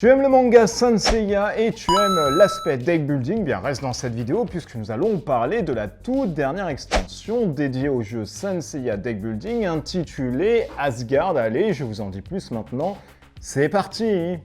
Tu aimes le manga Saint Seiya et tu aimes l'aspect deck building, bien reste dans cette vidéo puisque nous allons parler de la toute dernière extension dédiée au jeu Saint Seiya deck building intitulée Asgard. Allez, je vous en dis plus maintenant, c'est parti!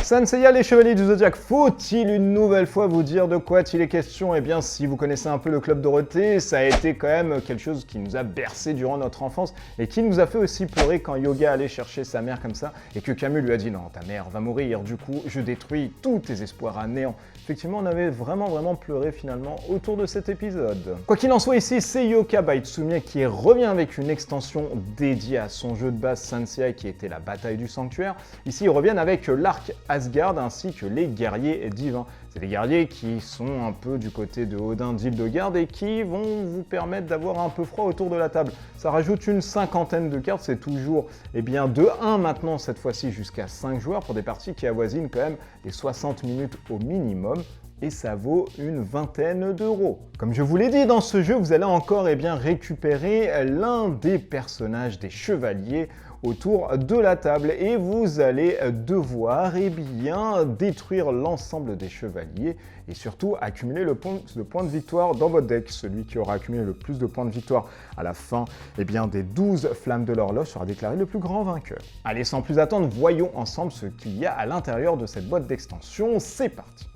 Saint Seiya, les Chevaliers du Zodiaque, faut-il une nouvelle fois vous dire de quoi il est question? Eh bien, si vous connaissez un peu le Club Dorothée, ça a été quand même quelque chose qui nous a bercé durant notre enfance et qui nous a fait aussi pleurer quand Yoga allait chercher sa mère comme ça et que Camus lui a dit « Non, ta mère va mourir, du coup, je détruis tous tes espoirs à néant ». Effectivement, on avait vraiment pleuré finalement autour de cet épisode. Quoi qu'il en soit, ici, c'est Yoka by Tsumiya qui revient avec une extension dédiée à son jeu de base Saint Seiya qui était la bataille du sanctuaire. Ici, ils reviennent avec l'arc Asgard ainsi que les guerriers divins. C'est des guerriers qui sont un peu du côté de Odin d'Hildegarde et qui vont vous permettre d'avoir un peu froid autour de la table. Ça rajoute une cinquantaine de cartes, c'est toujours de 1 maintenant cette fois-ci jusqu'à 5 joueurs pour des parties qui avoisinent quand même les 60 minutes au minimum. Et ça vaut une vingtaine d'euros. Comme je vous l'ai dit, dans ce jeu, vous allez encore récupérer l'un des personnages des chevaliers autour de la table et vous allez devoir détruire l'ensemble des chevaliers et surtout accumuler le point de victoire dans votre deck. Celui qui aura accumulé le plus de points de victoire à la fin des 12 flammes de l'horloge sera déclaré le plus grand vainqueur. Allez, sans plus attendre, voyons ensemble ce qu'il y a à l'intérieur de cette boîte d'extension. C'est parti!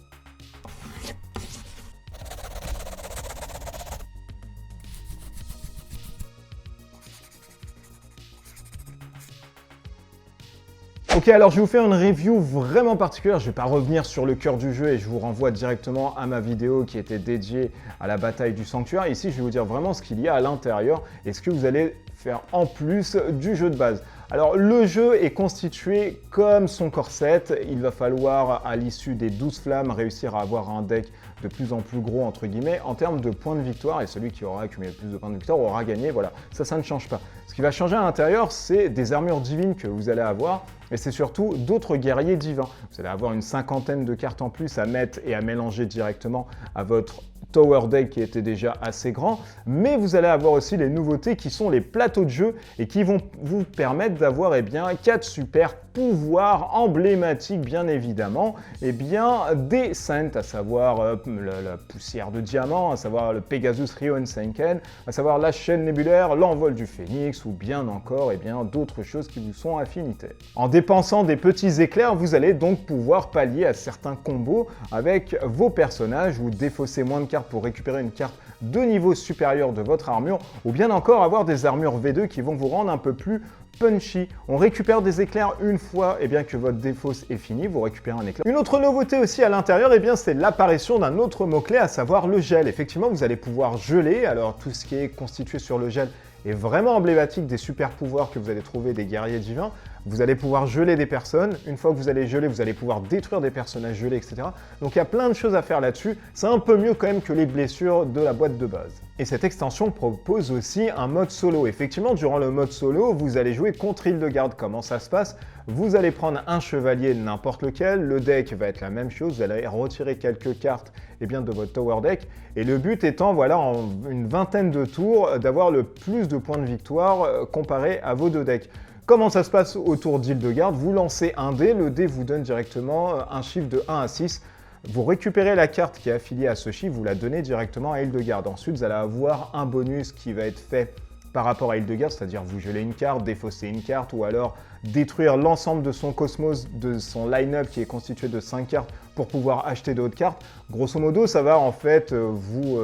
Ok, alors je vais vous faire une review vraiment particulière, je ne vais pas revenir sur le cœur du jeu et je vous renvoie directement à ma vidéo qui était dédiée à la bataille du sanctuaire. Ici, je vais vous dire vraiment ce qu'il y a à l'intérieur et ce que vous allez faire en plus du jeu de base. Alors le jeu est constitué comme son corset, il va falloir à l'issue des 12 flammes réussir à avoir un deck de plus en plus gros entre guillemets en termes de points de victoire et celui qui aura accumulé le plus de points de victoire aura gagné, voilà, ça ne change pas. Ce qui va changer à l'intérieur, c'est des armures divines que vous allez avoir et c'est surtout d'autres guerriers divins. Vous allez avoir une cinquantaine de cartes en plus à mettre et à mélanger directement à votre Tower Deck qui était déjà assez grand, mais vous allez avoir aussi les nouveautés qui sont les plateaux de jeu et qui vont vous permettre d'avoir 4 super pouvoirs emblématiques bien évidemment, des Saints, à savoir la poussière de diamant, à savoir le Pegasus Rion Senken, à savoir la chaîne nébulaire, l'envol du phénix ou bien encore d'autres choses qui vous sont affinitaires. En dépensant des petits éclairs, vous allez donc pouvoir pallier à certains combos avec vos personnages ou défausser moins de cartes pour récupérer une carte de niveau supérieur de votre armure ou bien encore avoir des armures V2 qui vont vous rendre un peu plus punchy. On récupère des éclairs une fois que votre défausse est fini, vous récupérez un éclair. Une autre nouveauté aussi à l'intérieur, c'est l'apparition d'un autre mot-clé, à savoir le gel. Effectivement, vous allez pouvoir geler, alors tout ce qui est constitué sur le gel est vraiment emblématique des super pouvoirs que vous allez trouver des guerriers divins. Vous allez pouvoir geler des personnes, une fois que vous allez geler, vous allez pouvoir détruire des personnages gelés, etc. Donc il y a plein de choses à faire là-dessus, c'est un peu mieux quand même que les blessures de la boîte de base. Et cette extension propose aussi un mode solo. Effectivement, durant le mode solo, vous allez jouer contre Hildegarde. Comment ça se passe? Vous allez prendre un chevalier n'importe lequel, le deck va être la même chose, vous allez retirer quelques cartes de votre Tower Deck, et le but étant, en une vingtaine de tours, d'avoir le plus de points de victoire comparé à vos deux decks. Comment ça se passe autour d'Hildegarde? Vous lancez un dé, le dé vous donne directement un chiffre de 1 à 6. Vous récupérez la carte qui est affiliée à ce chiffre, vous la donnez directement à Hildegarde. Ensuite, vous allez avoir un bonus qui va être fait par rapport à Hildegarde, c'est-à-dire vous gelez une carte, défausser une carte, ou alors détruire l'ensemble de son cosmos, de son line-up qui est constitué de 5 cartes pour pouvoir acheter d'autres cartes. Grosso modo, ça va vous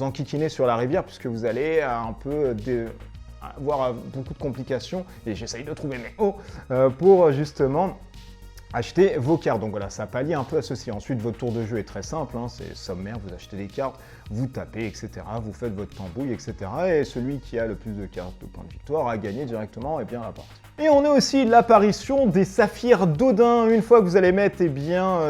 enquiquiner sur la rivière puisque vous allez avoir beaucoup de complications, et j'essaye de trouver mes mots, pour justement acheter vos cartes. Donc voilà, ça pallie un peu à ceci. Ensuite, votre tour de jeu est très simple, c'est sommaire, vous achetez des cartes, vous tapez, etc. Vous faites votre tambouille, etc. Et celui qui a le plus de cartes de points de victoire a gagné directement la partie. Et on a aussi l'apparition des saphirs d'Odin. Une fois que vous allez mettre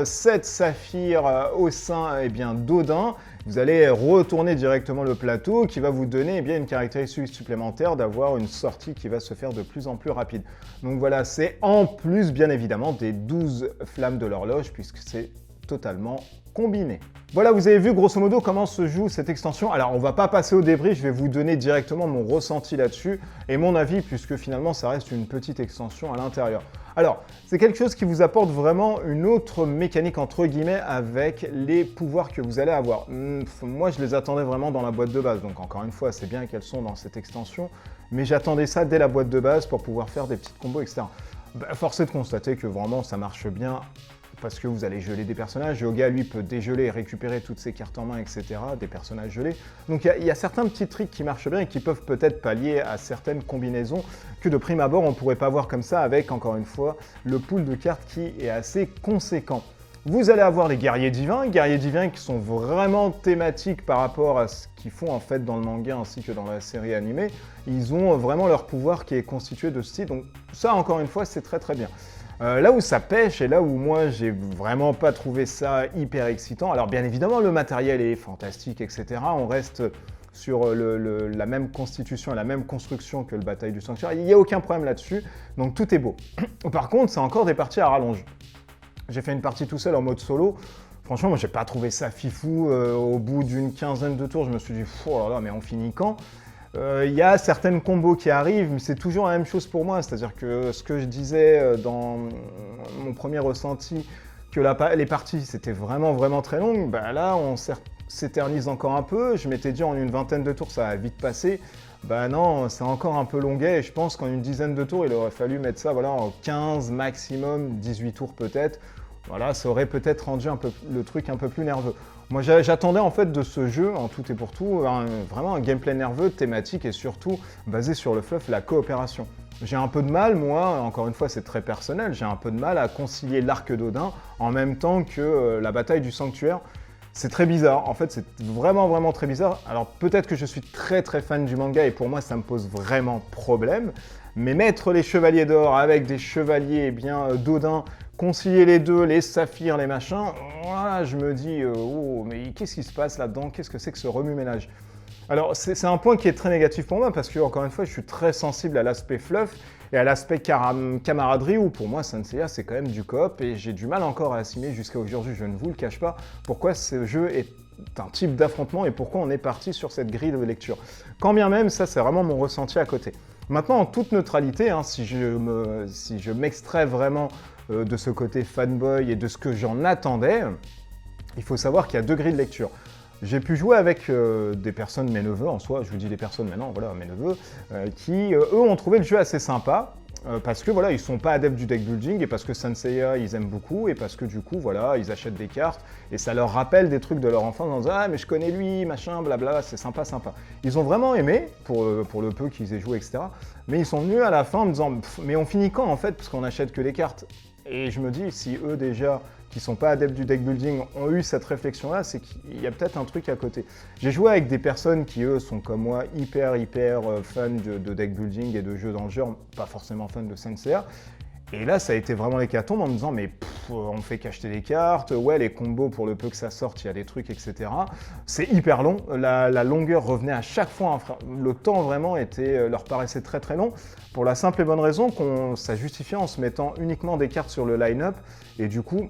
7 saphirs au sein d'Odin, vous allez retourner directement le plateau qui va vous donner une caractéristique supplémentaire d'avoir une sortie qui va se faire de plus en plus rapide. Donc voilà, c'est en plus bien évidemment des 12 flammes de l'horloge puisque c'est totalement combiner. Voilà, vous avez vu grosso modo comment se joue cette extension. Alors, on va pas passer au débrief, je vais vous donner directement mon ressenti là-dessus et mon avis, puisque finalement, ça reste une petite extension à l'intérieur. Alors, c'est quelque chose qui vous apporte vraiment une autre mécanique, entre guillemets, avec les pouvoirs que vous allez avoir. Moi, je les attendais vraiment dans la boîte de base, donc encore une fois, c'est bien qu'elles sont dans cette extension, mais j'attendais ça dès la boîte de base pour pouvoir faire des petites combos, etc. Force est de constater que vraiment, ça marche bien, parce que vous allez geler des personnages. Yoga, lui, peut dégeler et récupérer toutes ses cartes en main, etc., des personnages gelés. Donc il y a certains petits tricks qui marchent bien et qui peuvent peut-être pallier à certaines combinaisons que de prime abord, on ne pourrait pas voir comme ça avec, encore une fois, le pool de cartes qui est assez conséquent. Vous allez avoir les guerriers divins qui sont vraiment thématiques par rapport à ce qu'ils font en fait dans le manga ainsi que dans la série animée. Ils ont vraiment leur pouvoir qui est constitué de ce style, donc ça, encore une fois, c'est très très bien. Là où ça pêche et là où moi j'ai vraiment pas trouvé ça hyper excitant, alors bien évidemment le matériel est fantastique, etc. On reste sur la même constitution et la même construction que le Bataille du Sanctuaire, il n'y a aucun problème là-dessus, donc tout est beau. Par contre, c'est encore des parties à rallonge. J'ai fait une partie tout seul en mode solo. Franchement, moi j'ai pas trouvé ça fifou. Au bout d'une quinzaine de tours, je me suis dit, oh là là, mais on finit quand ? Il y a certaines combos qui arrivent, mais c'est toujours la même chose pour moi. C'est-à-dire que ce que je disais dans mon premier ressenti, que les parties c'était vraiment très longues, bah là on s'éternise encore un peu. Je m'étais dit en une vingtaine de tours ça va vite passer. Bah non, c'est encore un peu longuet et je pense qu'en une dizaine de tours il aurait fallu mettre ça voilà, en 15 maximum, 18 tours peut-être. Voilà, ça aurait peut-être rendu le truc un peu plus nerveux. Moi, j'attendais en fait de ce jeu, en tout et pour tout, vraiment un gameplay nerveux, thématique et surtout basé sur le fluff, la coopération. J'ai un peu de mal, moi, encore une fois c'est très personnel, j'ai un peu de mal à concilier l'arc d'Odin en même temps que la bataille du sanctuaire. C'est très bizarre, en fait c'est vraiment très bizarre. Alors peut-être que je suis très fan du manga et pour moi ça me pose vraiment problème, mais mettre les chevaliers d'or avec des chevaliers d'Odin, concilier les deux, les saphirs, les machins, voilà, je me dis, oh, mais qu'est-ce qui se passe là-dedans? Qu'est-ce que c'est que ce remue-ménage? Alors, c'est un point qui est très négatif pour moi, parce que, encore une fois, je suis très sensible à l'aspect fluff et à l'aspect camaraderie, où pour moi, Saint Seiya, c'est quand même du coop, et j'ai du mal encore à assimiler jusqu'à aujourd'hui, je ne vous le cache pas, pourquoi ce jeu est un type d'affrontement et pourquoi on est parti sur cette grille de lecture. Quand bien même, ça, c'est vraiment mon ressenti à côté. Maintenant, en toute neutralité, hein, si je m'extrais vraiment de ce côté fanboy et de ce que j'en attendais, il faut savoir qu'il y a deux grilles de lecture. J'ai pu jouer avec des personnes, mes neveux en soi, je vous dis des personnes maintenant, voilà, mes neveux, qui, eux, ont trouvé le jeu assez sympa, parce que voilà, ils sont pas adeptes du deck building, et parce que Saint Seiya, ils aiment beaucoup, et parce que du coup, voilà, ils achètent des cartes, et ça leur rappelle des trucs de leur enfance, en disant « Ah, mais je connais lui, machin, blabla, c'est sympa. » Ils ont vraiment aimé, pour le peu qu'ils aient joué, etc. Mais ils sont venus à la fin en me disant « Mais on finit quand, en fait, parce qu'on achète que les cartes ?» Et je me dis, si eux déjà, qui sont pas adeptes du deck building, ont eu cette réflexion-là, c'est qu'il y a peut-être un truc à côté. J'ai joué avec des personnes qui, eux, sont comme moi, hyper fans de deck building et de jeux dans le genre, pas forcément fans de Saint Seiya. Et là, ça a été vraiment l'hécatombe en me disant, mais on fait qu'acheter des cartes, ouais, les combos, pour le peu que ça sorte, il y a des trucs, etc. C'est hyper long, la longueur revenait à chaque fois, le temps vraiment leur paraissait très long, pour la simple et bonne raison qu'on ça justifiait en se mettant uniquement des cartes sur le line-up, et du coup,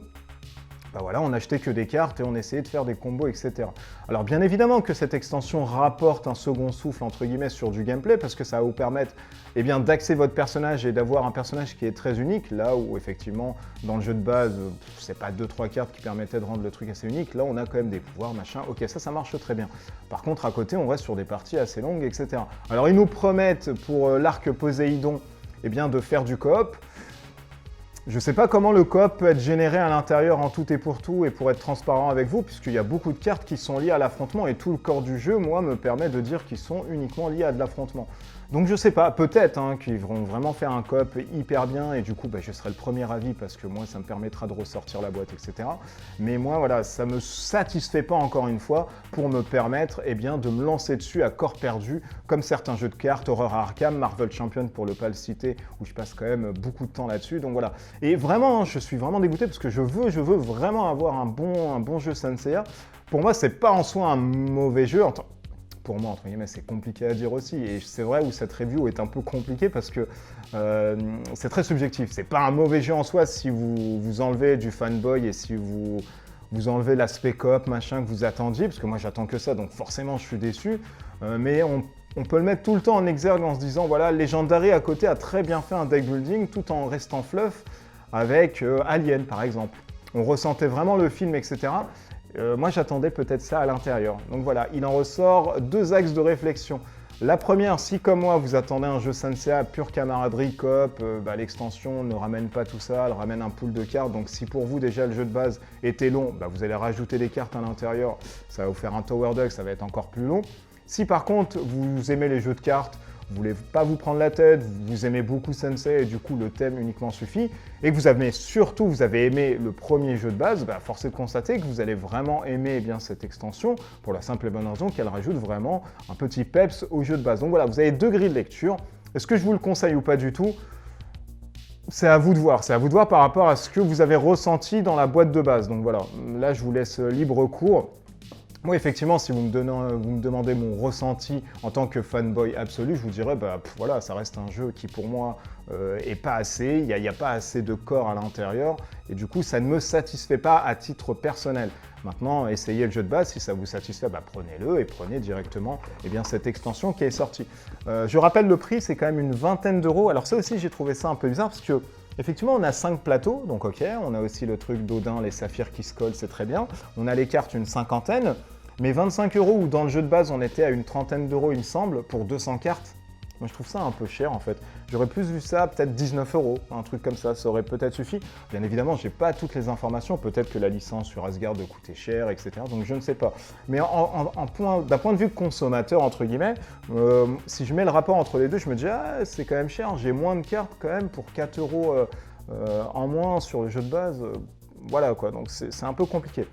bah voilà, on n'achetait que des cartes et on essayait de faire des combos, etc. Alors bien évidemment que cette extension rapporte un second souffle, entre guillemets, sur du gameplay, parce que ça va vous permettre d'axer votre personnage et d'avoir un personnage qui est très unique, là où effectivement, dans le jeu de base, c'est pas 2-3 cartes qui permettaient de rendre le truc assez unique, là on a quand même des pouvoirs, machin, ok, ça marche très bien. Par contre, à côté, on reste sur des parties assez longues, etc. Alors ils nous promettent, pour l'arc Poséidon, de faire du coop. Je ne sais pas comment le coop peut être généré à l'intérieur en tout et pour être transparent avec vous, puisqu'il y a beaucoup de cartes qui sont liées à l'affrontement et tout le corps du jeu, moi, me permet de dire qu'ils sont uniquement liés à de l'affrontement. Donc je sais pas, peut-être qu'ils vont vraiment faire un coop hyper bien et du coup je serai le premier avis parce que moi ça me permettra de ressortir la boîte, etc. Mais moi voilà, ça me satisfait pas encore une fois pour me permettre de me lancer dessus à corps perdu, comme certains jeux de cartes, Horror Arkham, Marvel Champion pour ne pas le citer, où je passe quand même beaucoup de temps là-dessus, donc voilà. Et vraiment, je suis vraiment dégoûté parce que je veux vraiment avoir un bon jeu Saint Seiya. Pour moi, c'est pas en soi un mauvais jeu. Pour moi, entre guillemets, c'est compliqué à dire aussi. Et c'est vrai où cette review est un peu compliquée parce que c'est très subjectif. C'est pas un mauvais jeu en soi si vous enlevez du fanboy et si vous vous enlevez l'aspect coop, machin que vous attendiez, parce que moi j'attends que ça, donc forcément je suis déçu, mais on peut le mettre tout le temps en exergue en se disant, voilà, Legendary à côté a très bien fait un deck building tout en restant fluff avec Alien par exemple. On ressentait vraiment le film, etc. Moi j'attendais peut-être ça à l'intérieur. Donc voilà, il en ressort 2 axes de réflexion. La première, si comme moi vous attendez un jeu Senseiya pure camaraderie, coop, l'extension ne ramène pas tout ça, elle ramène un pool de cartes, donc si pour vous déjà le jeu de base était long, vous allez rajouter des cartes à l'intérieur, ça va vous faire un tower deck, ça va être encore plus long. Si par contre vous aimez les jeux de cartes, vous voulez pas vous prendre la tête, vous aimez beaucoup Sensei et du coup le thème uniquement suffit, et que vous avez aimé le premier jeu de base, force est de constater que vous allez vraiment aimer cette extension, pour la simple et bonne raison qu'elle rajoute vraiment un petit peps au jeu de base. Donc voilà, vous avez 2 grilles de lecture. Est-ce que je vous le conseille ou pas du tout? C'est à vous de voir, par rapport à ce que vous avez ressenti dans la boîte de base. Donc voilà, là je vous laisse libre cours. Moi, effectivement, si vous me demandez mon ressenti en tant que fanboy absolu, je vous dirais, voilà, ça reste un jeu qui, pour moi, est pas assez. Il n'y a pas assez de corps à l'intérieur. Et du coup, ça ne me satisfait pas à titre personnel. Maintenant, essayez le jeu de base. Si ça vous satisfait, prenez-le et prenez directement cette extension qui est sortie. Je rappelle le prix, c'est quand même une vingtaine d'euros. Alors ça aussi, j'ai trouvé ça un peu bizarre parce que effectivement, on a 5 plateaux, donc ok, on a aussi le truc d'Odin, les saphirs qui se collent, c'est très bien. On a les cartes, une cinquantaine, mais 25 euros où dans le jeu de base, on était à une trentaine d'euros, il me semble, pour 200 cartes. Moi, je trouve ça un peu cher, en fait. J'aurais plus vu ça, peut-être 19 euros, un truc comme ça aurait peut-être suffi. Bien évidemment, je n'ai pas toutes les informations, peut-être que la licence sur Asgard coûtait cher, etc., donc je ne sais pas. Mais d'un point de vue consommateur, entre guillemets, si je mets le rapport entre les deux, je me dis, ah, c'est quand même cher, j'ai moins de cartes quand même pour 4 euros en moins sur le jeu de base. Voilà quoi, donc c'est un peu compliqué.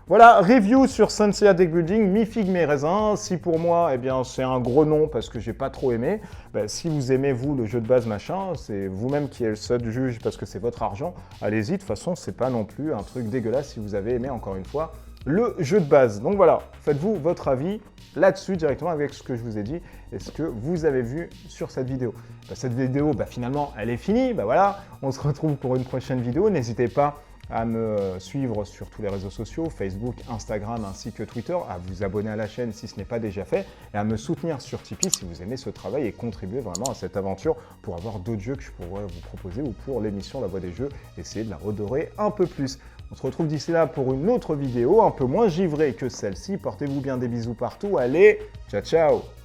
Voilà, review sur Senseiya Deck Building, mi-figue mi-raisin. Si pour moi, c'est un gros non parce que j'ai pas trop aimé. Si vous aimez, vous, le jeu de base, machin, c'est vous-même qui êtes le seul juge parce que c'est votre argent. Allez-y, de toute façon, c'est pas non plus un truc dégueulasse si vous avez aimé, encore une fois, le jeu de base. Donc voilà, faites-vous votre avis là-dessus directement avec ce que je vous ai dit et ce que vous avez vu sur cette vidéo. Cette vidéo, finalement, elle est finie. Voilà, on se retrouve pour une prochaine vidéo. N'hésitez pas à me suivre sur tous les réseaux sociaux, Facebook, Instagram ainsi que Twitter, à vous abonner à la chaîne si ce n'est pas déjà fait, et à me soutenir sur Tipeee si vous aimez ce travail et contribuer vraiment à cette aventure pour avoir d'autres jeux que je pourrais vous proposer ou pour l'émission La Voix des Jeux, essayer de la redorer un peu plus. On se retrouve d'ici là pour une autre vidéo un peu moins givrée que celle-ci. Portez-vous bien, des bisous partout. Allez, ciao ciao!